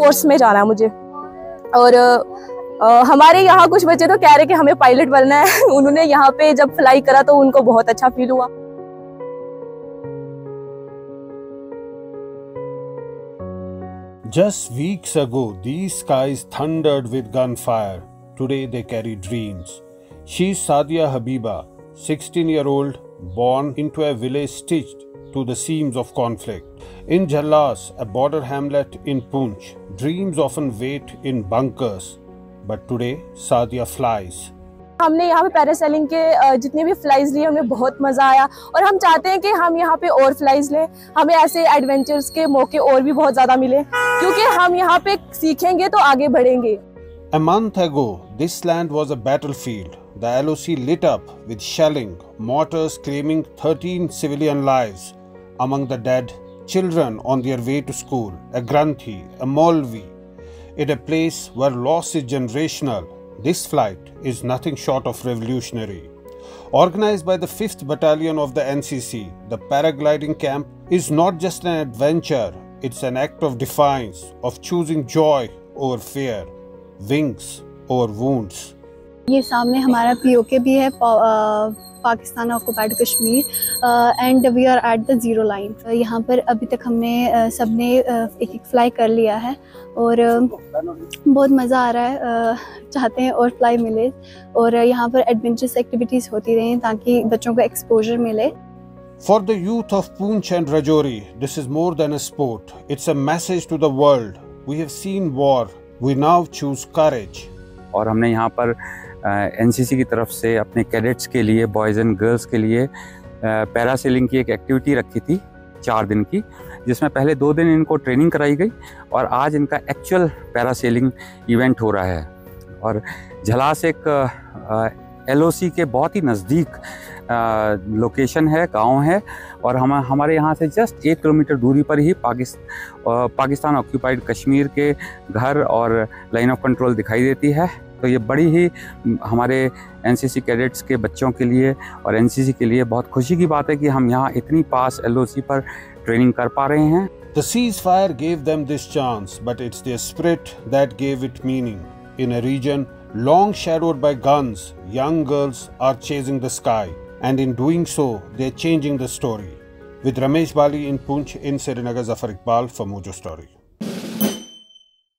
Air force में जाना है मुझे। और हमारे यहाँ कुछ बच्चे तो कह रहे कि हमें पायलट बनना है। उन्होंने यहाँ पे जब फ्लाई करा तो उनको बहुत अच्छा फील हुआ। Just weeks ago, these skies thundered with gunfire. Today they carry dreams. She's Sadia Habiba, 16-year-old, born into a village stitched to the seams of conflict. In Jallas, a border hamlet in Poonch, dreams often wait in bunkers. But today, Sadia flies. हमने यहाँ पे parasailing के जितने भी flies लिए हमें बहुत मज़ा आया और हम चाहते हैं कि हम यहाँ पे और फ्लाइज लें, हमें ऐसे एडवेंचर्स के मौके और भी बहुत ज़्यादा मिले, क्योंकि हम यहाँ पे सीखेंगे तो आगे बढ़ेंगे। A month ago, this land was a battlefield. The LOC lit up with shelling, mortars claiming 13 civilian lives. Among the dead, children on their way to school, a Granthi, a Molvi. In a place where loss is generational, this flight is nothing short of revolutionary. Organized by the 5th Battalion of the NCC, the paragliding camp is not just an adventure, it's an act of defiance, of choosing joy over fear, wings over wounds. ये सामने हमारा POK भी है, Pakistan occupied Kashmir, and we are at the zero line. यहाँ पर अभी तक हमने सबने एक फ्लाई कर लिया है और बहुत मज़ा आ रहा है। चाहते हैं और फ्लाई मिले और यहाँ पर एडवेंचरस एक्टिविटीज़ होती रहें ताकि बच्चों को एक्सपोजर मिले। For the youth of Poonch and Rajouri, this is more than a sport. It's a message to the world. We have seen war. We now choose courage. और हमने यहाँ पर NCC की तरफ से अपने कैडेट्स के लिए, बॉयज़ एंड गर्ल्स के लिए पैरासेलिंग की एक एक्टिविटी रखी थी 4 दिन की, जिसमें पहले 2 दिन इनको ट्रेनिंग कराई गई और आज इनका एक्चुअल पैरासेलिंग इवेंट हो रहा है। और झलास एक LOC के बहुत ही नज़दीक लोकेशन है, गांव है और हमारे यहाँ से जस्ट 1 किलोमीटर दूरी पर ही पाकिस्तान ऑक्युपाइड कश्मीर के घर और लाइन ऑफ कंट्रोल दिखाई देती है। तो ये बड़ी ही हमारे NCC कैडेट्स के बच्चों के लिए और NCC के लिए बहुत खुशी की बात है कि हम यहाँ इतनी पास LOC पर ट्रेनिंग कर पा रहे हैं। The ceasefire gave them this chance, but it's their spirit that gave it meaning. In a region long shadowed by guns, young girls are chasing the sky, and in doing so, they're changing the story. With Ramesh Bali in Poonch, in Srinagar, Zafar Iqbal for Mojo Story.